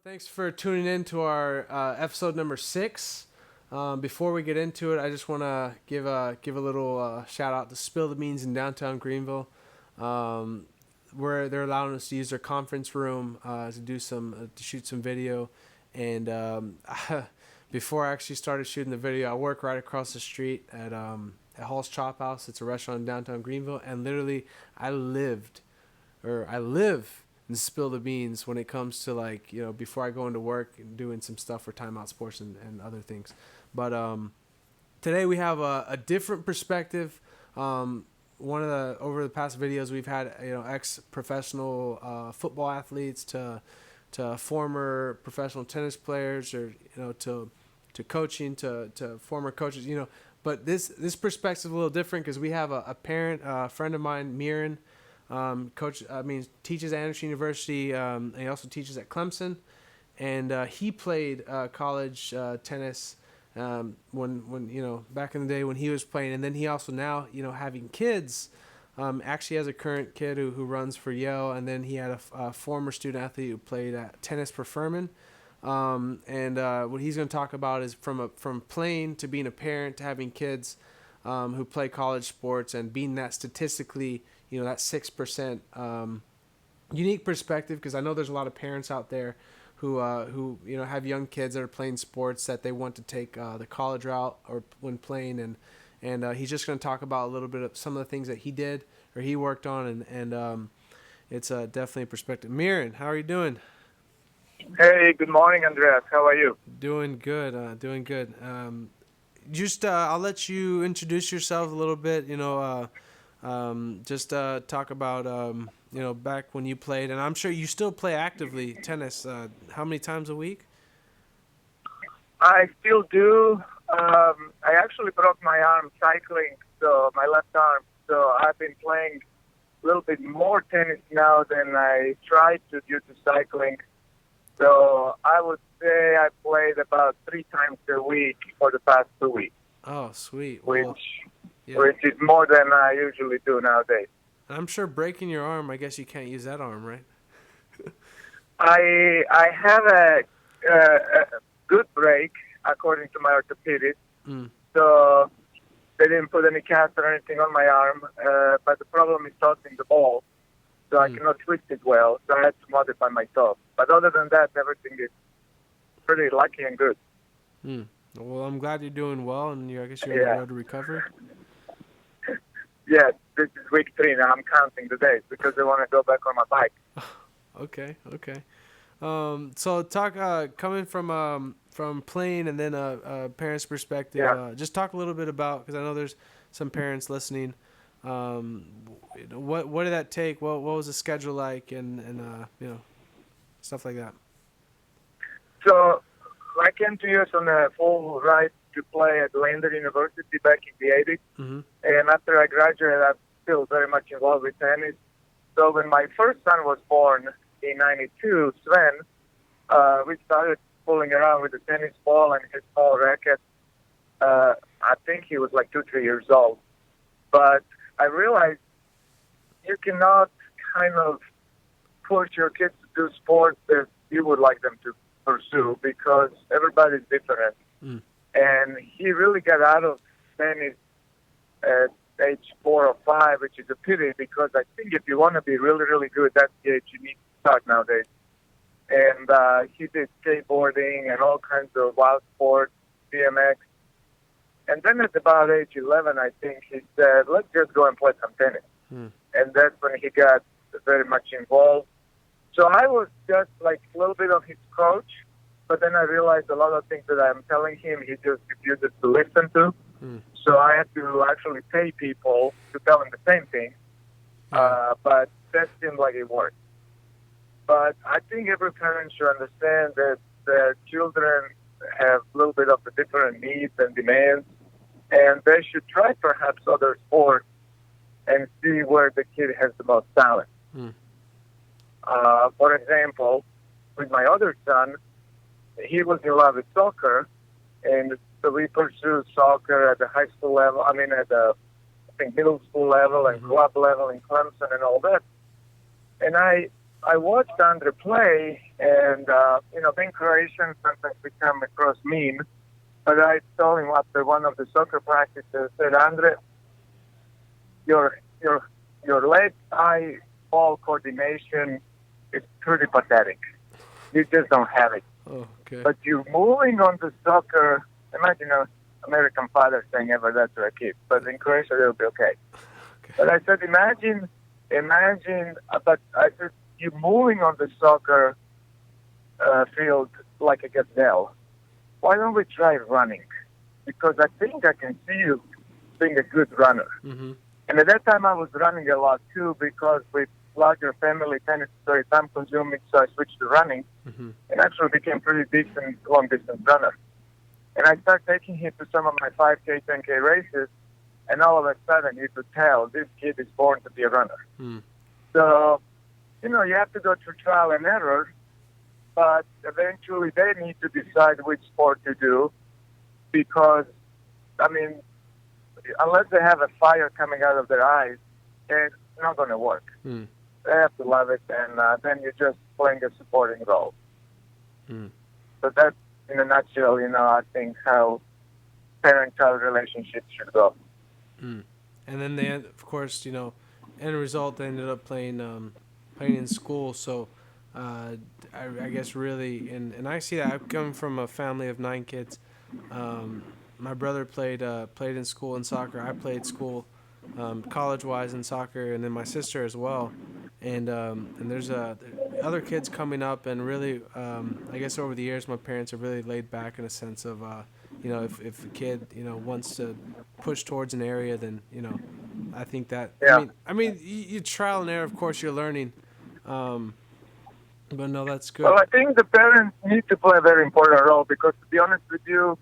Thanks for tuning in to our episode number 6. Before we get into it, I just want to give a little shout out to Spill the Beans in downtown Greenville, where they're allowing us to use their conference room to shoot some video. And before I actually started shooting the video, I work right across the street at Hall's Chop House. It's a restaurant in downtown Greenville, and literally I live and spill the beans when it comes to before I go into work and doing some stuff for TimeOut Sports and other things. But today we have a different perspective. Over the past videos we've had ex-professional football athletes to former professional tennis players, or to coaching to former coaches. But this perspective is a little different because we have a parent, a friend of mine, Miran. Teaches at Anderson University, and he also teaches at Clemson, and he played college tennis when back in the day when he was playing, and then he also now having kids. Actually has a current kid who runs for Yale, and then he had a former student athlete who played tennis for Furman. What he's going to talk about is from playing to being a parent to having kids who play college sports, and being that statistically, that 6% unique perspective, because I know there's a lot of parents out there who have young kids that are playing sports that they want to take the college route or when playing, and he's just going to talk about a little bit of some of the things that he did or he worked on, and it's definitely a perspective. Miran, how are you doing? Hey, good morning, Andreas. How are you? Doing good. I'll let you introduce yourself a little bit. Talk about back when you played, and I'm sure you still play actively tennis. How many times a week? I still do. I actually broke my arm cycling, so my left arm. So I've been playing a little bit more tennis now than I tried to due to cycling. So I would say I played about 3 times a week for the past 2 weeks. Oh, sweet. Which is more than I usually do nowadays. I'm sure breaking your arm, I guess you can't use that arm, right? I have a good break, according to my orthopedist. So they didn't put any cast or anything on my arm, but the problem is tossing the ball. So I cannot twist it well, so I had to modify myself. But other than that, everything is pretty lucky and good. Well, I'm glad you're doing well, and I guess you're on the road to recovery. Yeah, this is week 3 now. I'm counting the days because I want to go back on my bike. Okay. So talk coming from playing and then a parent's perspective. Yeah. Just talk a little bit about, because I know there's some parents listening. What did that take? What was the schedule like, and stuff like that. So I came to US on a full ride to play at Lander University back in the 80s. And after I graduated, I'm still very much involved with tennis. So when my first son was born in 92, Sven, we started fooling around with the tennis ball and his small racket. I think he was like 2-3 years old. But I realized you cannot kind of push your kids to do sports that you would like them to pursue because everybody's different. And he really got out of tennis at age 4 or 5, which is a pity because I think if you want to be really, really good, that's the age you need to start nowadays. And he did skateboarding and all kinds of wild sports, BMX. And then at about age 11, I think, he said, let's just go and play some tennis. And that's when he got very much involved. So I was just like a little bit of his coach, but then I realized a lot of things that I'm telling him, he just refuses to listen to. So I had to actually pay people to tell him the same thing. But that seemed like it worked. But I think every parent should understand that their children have a little bit of the different needs and demands, and they should try perhaps other sports and see where the kid has the most talent. For example, with my other son, he was in love with soccer, and so we pursued soccer at the high school level, at the middle school level and club level in Clemson and all that. And I watched Andre play, And, being Croatian, sometimes we come across mean. But I told him after one of the soccer practices, I said, Andre, your leg-eye ball coordination is pretty pathetic. You just don't have it. Oh, okay. But you're moving on the soccer. Imagine an American father saying ever that to a kid. But in Croatia, they'll be okay. But I said, imagine, but I said, you're moving on the soccer field like a gazelle. Why don't we try running? Because I think I can see you being a good runner. Mm-hmm. And at that time, I was running a lot, too, because with larger family, tennis is very time-consuming, so I switched to running and actually became pretty decent long-distance runner. And I started taking him to some of my 5K, 10K races, and all of a sudden, you could tell this kid is born to be a runner. Mm. So, you have to go through trial and error, but eventually they need to decide which sport to do because, unless they have a fire coming out of their eyes, it's not going to work. Mm. They have to love it, and then you're just playing a supporting role. Mm. So that's, in a nutshell, I think how parent-child relationships should go. Mm. And then they, of course, end result, they ended up playing in school. So I guess really, and I see that. I come from a family of 9 kids. My brother played in school in soccer. I played school college-wise in soccer, and then my sister as well. And there's other kids coming up, and really, I guess over the years, my parents have really laid back in a sense of, if a kid, wants to push towards an area, then, I think that, Yeah. you trial and error, of course, you're learning. But no, that's good. Well, I think the parents need to play a very important role because, to be honest with you,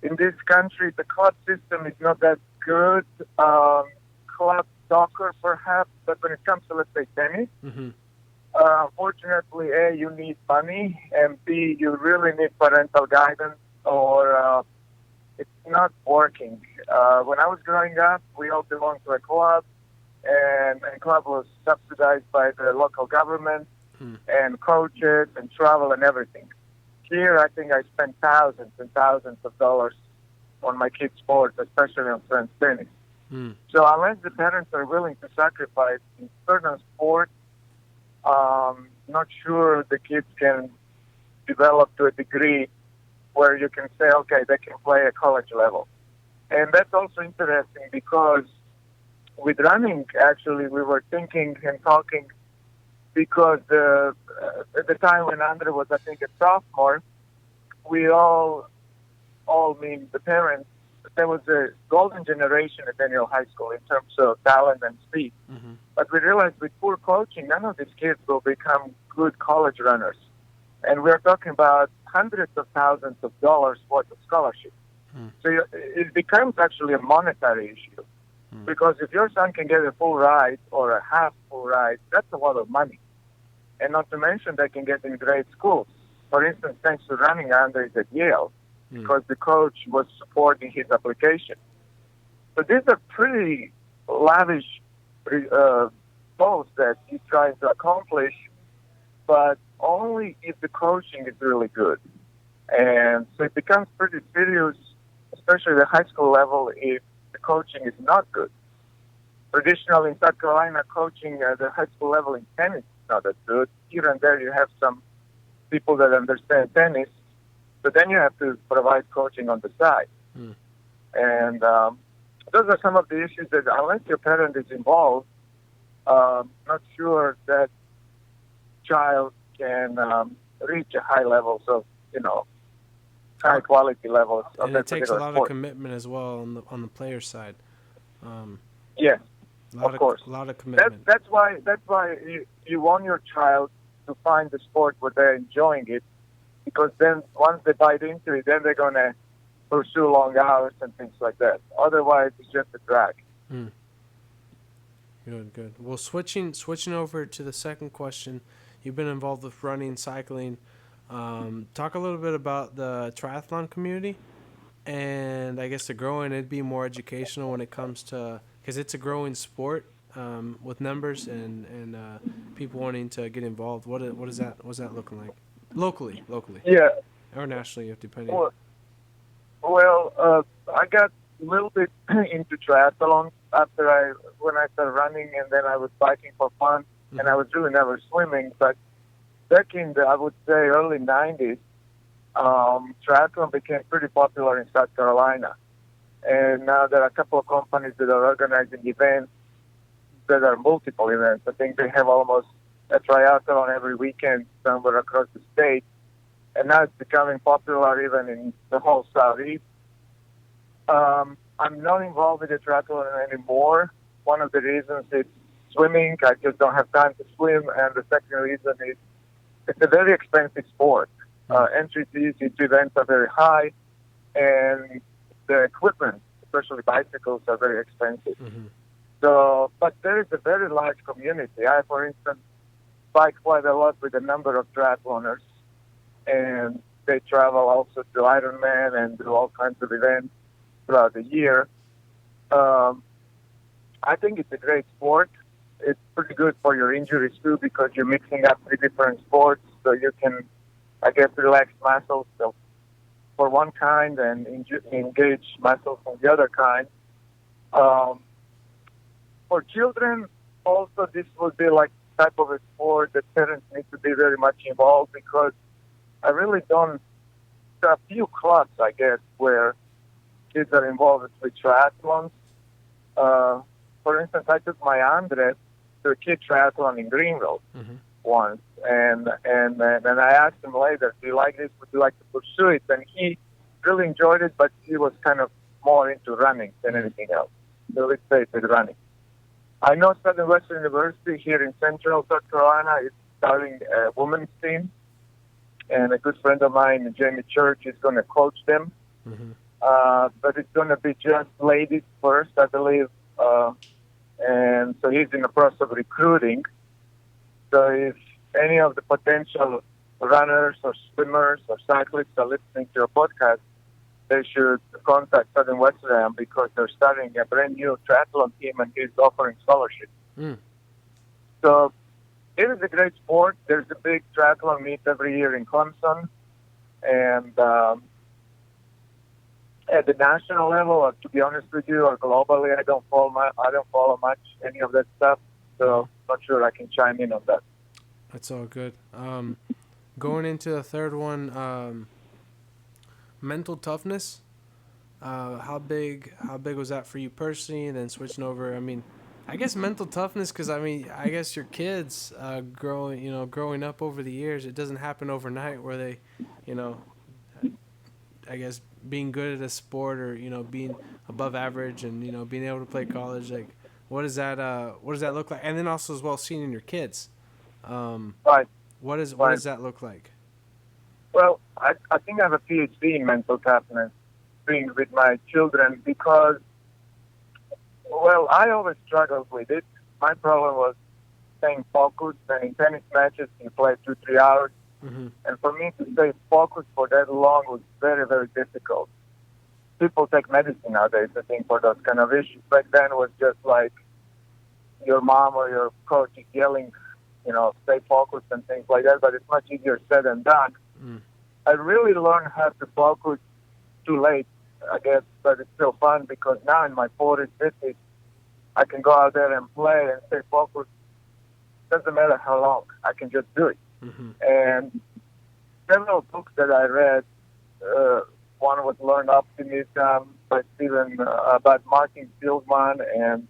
in this country, the club system is not that good. Club soccer, perhaps, but when it comes to, let's say, tennis, unfortunately, A, you need money, and B, you really need parental guidance, or it's not working. When I was growing up, we all belonged to a club, and the club was subsidized by the local government, and coaches, and travel, and everything. Here, I think I spent thousands and thousands of dollars on my kids' sports, especially on friends' tennis. So unless the parents are willing to sacrifice in certain sports, not sure the kids can develop to a degree where you can say, okay, they can play at college level. And that's also interesting because with running, actually, we were thinking and talking because at the time when Andre was, I think, a sophomore, we all mean the parents, there was a golden generation at Yale High School in terms of talent and speed. But we realized with poor coaching, none of these kids will become good college runners. And we're talking about hundreds of thousands of dollars worth of scholarship. So it becomes actually a monetary issue. Because if your son can get a full ride or a half full ride, that's a lot of money. And not to mention they can get in great schools. For instance, thanks to running, Andre is at Yale because the coach was supporting his application. So these are pretty lavish goals that he's trying to accomplish, but only if the coaching is really good. And so it becomes pretty serious, especially at the high school level, if the coaching is not good. Traditionally in South Carolina, coaching at the high school level in tennis is not that good. Here and there you have some people that understand tennis, but then you have to provide coaching on the side. And those are some of the issues that unless your parent is involved, not sure that child can reach a high levels of, high quality levels of and that it takes a particular lot sport. of commitment as well on the player side. Yes, of course. A lot of commitment. That's why you want your child to find the sport where they're enjoying it, because then once they bite into it, then they're going to pursue long hours and things like that. Otherwise, it's just a drag. Good. Well, switching over to the second question, you've been involved with running, cycling. Talk a little bit about the triathlon community, and I guess it'd be more educational when it comes to, because it's a growing sport with numbers and people wanting to get involved. What's that looking like? Locally, Yeah. or nationally, if depending. Well, I got a little bit into triathlon when I started running, and then I was biking for fun, and I was really never swimming. But back in the, I would say, early '90s, triathlon became pretty popular in South Carolina, and now there are a couple of companies that are organizing events that are multiple events. I think they have almost a triathlon every weekend somewhere across the state, and now it's becoming popular even in the whole Southeast. I'm not involved with the triathlon anymore. One of the reasons is swimming. I just don't have time to swim, and the second reason is it's a very expensive sport. Entry fees into events are very high, and the equipment, especially bicycles, are very expensive. So, but there is a very large community. I, for instance, bike quite a lot with a number of triathloners, and they travel also to Ironman and do all kinds of events throughout the year. I think it's a great sport. It's pretty good for your injuries too because you're mixing up three different sports, so you can, I guess, relax muscles for one kind and engage muscles from the other kind. For children, also this would be like type of a sport that parents need to be very much involved because I really don't. There are a few clubs, I guess, where kids are involved with triathlons. For instance, I took my Andres to a kid triathlon in Greenville once, and I asked him later, "Do you like this? Would you like to pursue it?" And he really enjoyed it, but he was kind of more into running than anything else. So let's say it's running. I know Southern Western University here in Central South Carolina is starting a women's team, and a good friend of mine, Jamie Church, is going to coach them. But it's going to be just ladies first, I believe. And so he's in the process of recruiting. So if any of the potential runners or swimmers or cyclists are listening to your podcast, they should contact Southern Western because they're starting a brand new triathlon team and he's offering scholarships. So it is a great sport. There's a big triathlon meet every year in Clemson. And at the national level, or to be honest with you, or globally, I don't follow much any of that stuff. So not sure I can chime in on that. That's all good. Going into the third one, mental toughness. How big was that for you personally? And then switching over, I mean, I guess mental toughness because I guess your kids growing up over the years, it doesn't happen overnight where they, I guess being good at a sport or being above average and being able to play college, like what does that look like? And then also as well seeing in your kids, Right. What does that look like? Well, I think I have a PhD in mental toughness, being with my children because, well, I always struggled with it. My problem was staying focused, and in tennis matches you play 2-3 hours. And for me to stay focused for that long was very, very difficult. People take medicine nowadays, I think, for those kind of issues. Back then it was just like your mom or your coach is yelling, stay focused and things like that, but it's much easier said than done. I really learned how to focus too late, I guess, but it's still fun because now in my 40s, 50s, I can go out there and play and stay focused. Doesn't matter how long, I can just do it. And several books that I read, one was Learn Optimism by about Martin Seligman, and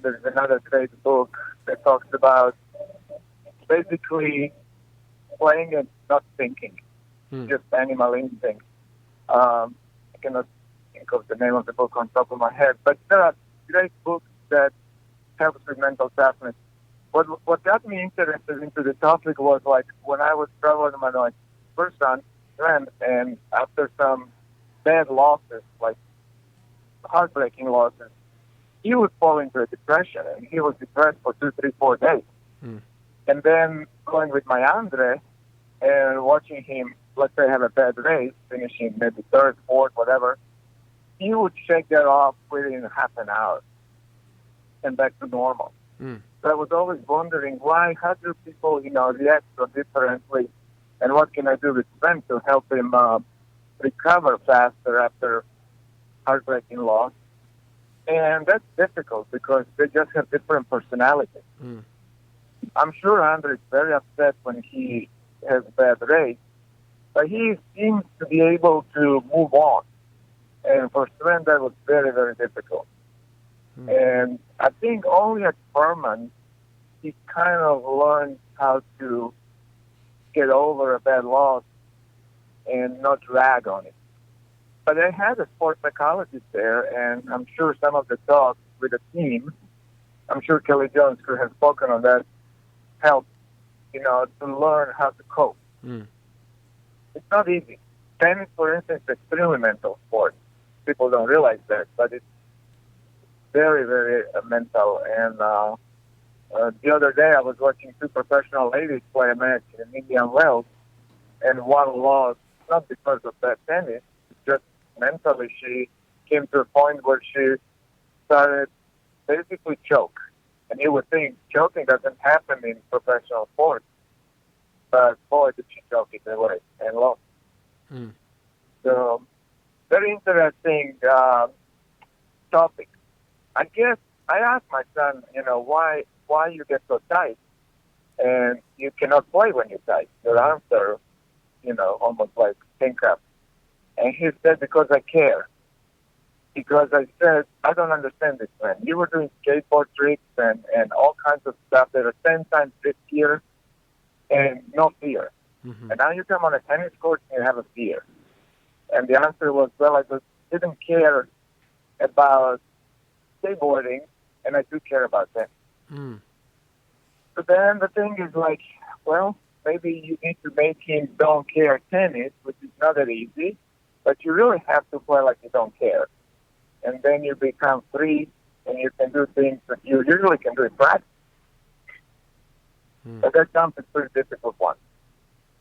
there's another great book that talks about basically playing and not thinking, just animal instinct. I cannot think of the name of the book on top of my head, but there are great books that help with mental toughness. What got me interested into the topic was like when I was traveling with my first son, friend, and after some bad losses, like heartbreaking losses, he would fall into a depression, and he was depressed for 2, 3, 4 days. And then going with my Andre and watching him, let's say, have a bad race, finishing maybe third, fourth, whatever, he would shake that off within half an hour and back to normal. So I was always wondering how do people, react so differently and what can I do with Sven to help him recover faster after heartbreaking loss. And that's difficult because they just have different personalities. Mm. I'm sure Andre is very upset when he has bad race, but he seems to be able to move on. And for Sven, that was very, very difficult. And I think only at Furman, he kind of learned how to get over a bad loss and not drag on it. But I had a sports psychologist there, and I'm sure some of the talks with the team, I'm sure Kelly Jones could have spoken on that, helped, to learn how to cope. Mm. It's not easy. Tennis, for instance, is extremely mental sport. People don't realize that, but it's very, very mental. And the other day, I was watching two professional ladies play a match in Indian Wells, and one lost, not because of bad tennis, just mentally. She came to a point where she started basically choke. And you would think choking doesn't happen in professional sports, but boy, did she choke it away and lost. Mm. So, very interesting topic. I guess I asked my son, why you get so tight, and you cannot play when you're tight. Your arms are, almost like handcuffs. And he said, because I care. Because I said, I don't understand this, man. You were doing skateboard tricks and all kinds of stuff that are 10 times riskier and no fear. Mm-hmm. And now you come on a tennis court and you have a fear. And the answer was, well, I just didn't care about skateboarding, and I do care about that. Mm. But then the thing is like, well, maybe you need to make him don't care tennis, which is not that easy, but you really have to play like you don't care. And then you become free, and you can do things that you usually can do in practice. But that comes a pretty difficult one.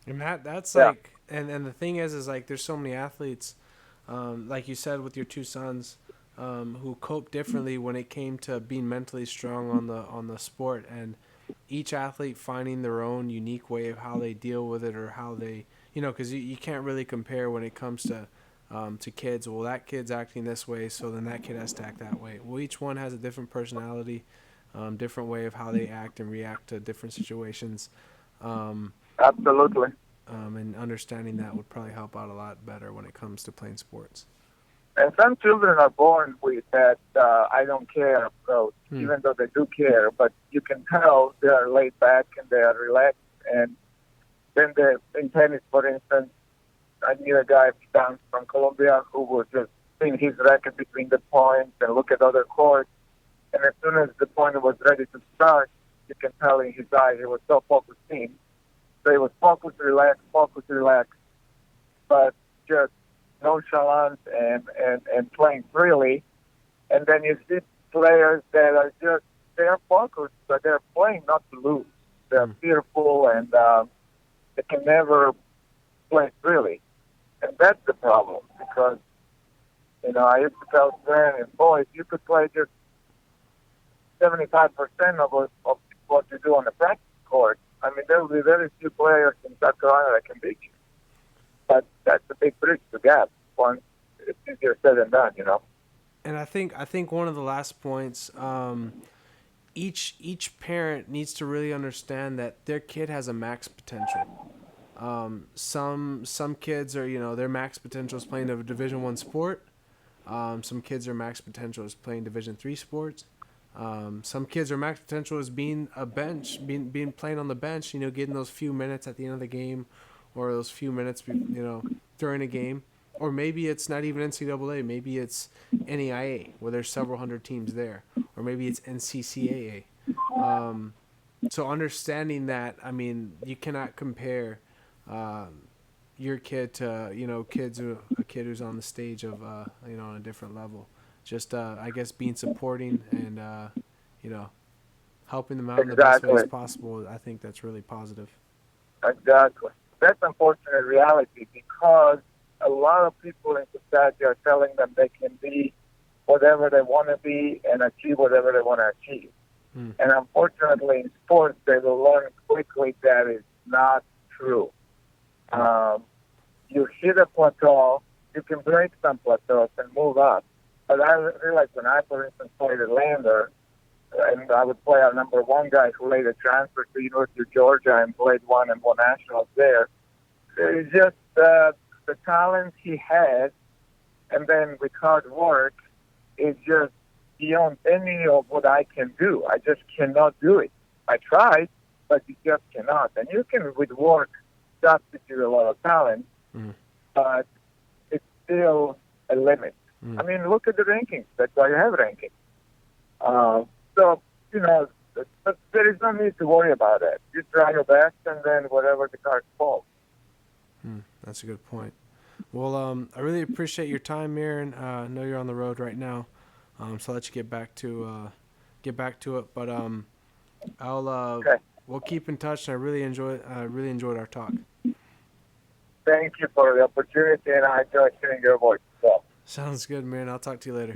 And that's like, and the thing is like, there's so many athletes, like you said with your two sons, who cope differently when it came to being mentally strong on the sport, and each athlete finding their own unique way of how they deal with it, or how they, because you can't really compare when it comes to kids. Well, that kid's acting this way, so then that kid has to act that way. Well, each one has a different personality, different way of how they act and react to different situations. Absolutely. And understanding that would probably help out a lot better when it comes to playing sports. And some children are born with that I don't care approach, even though they do care. But you can tell they are laid back and they are relaxed. And then in tennis, for instance, I knew a guy down from Colombia who was just seeing his racket between the points and look at other courts. And as soon as the point was ready to start, you can tell in his eye he was so focused in. So he was focused, relaxed, but just nonchalant and playing freely. And then you see players that are just, they're focused, but they're playing not to lose. They're fearful, and they can never play freely. And that's the problem, because, I used to tell Sven, boy, if you could play just 75% of what you do on the practice court, I mean, there will be very few players in South Carolina that can beat you. But that's a big bridge to gap. Once it's easier said than done, And I think one of the last points, each parent needs to really understand that their kid has a max potential. Some kids are, their max potential is playing a Division I sport. Some kids are max potential is playing Division III sports. Some kids are max potential is being a bench, being playing on the bench, getting those few minutes at the end of the game, or those few minutes, during a game. Or maybe it's not even NCAA. Maybe it's NAIA, where there's several hundred teams there. Or maybe it's NCCAA. So understanding that, I mean, you cannot compare your kid to, a kid who's on the stage of, on a different level. Just, I guess, being supporting and, helping them out in the best ways possible. I think that's really positive. Exactly. That's unfortunate reality, because a lot of people in society are telling them they can be whatever they want to be and achieve whatever they want to achieve. And unfortunately, in sports, they will learn quickly that is not true. You hit a plateau, you can break some plateaus and move up. But I realized when I, for instance, played at Lander, and I would play our number one guy who later transferred to University of Georgia and played one and more nationals there. It's just the talent he had, and then with hard work, is just beyond any of what I can do. I just cannot do it. I tried, but you just cannot. And you can, with work, substitute a lot of talent, but it's still a limit. I mean, look at the rankings. That's why you have rankings. So, but there is no need to worry about that. You try your best, and then whatever the cards fall. That's a good point. Well, I really appreciate your time, Miran. I know you're on the road right now, so I'll let you get back to it. But Okay. We'll keep in touch. And I really enjoyed our talk. Thank you for the opportunity, and I enjoy hearing your voice. So. Sounds good, man. I'll talk to you later.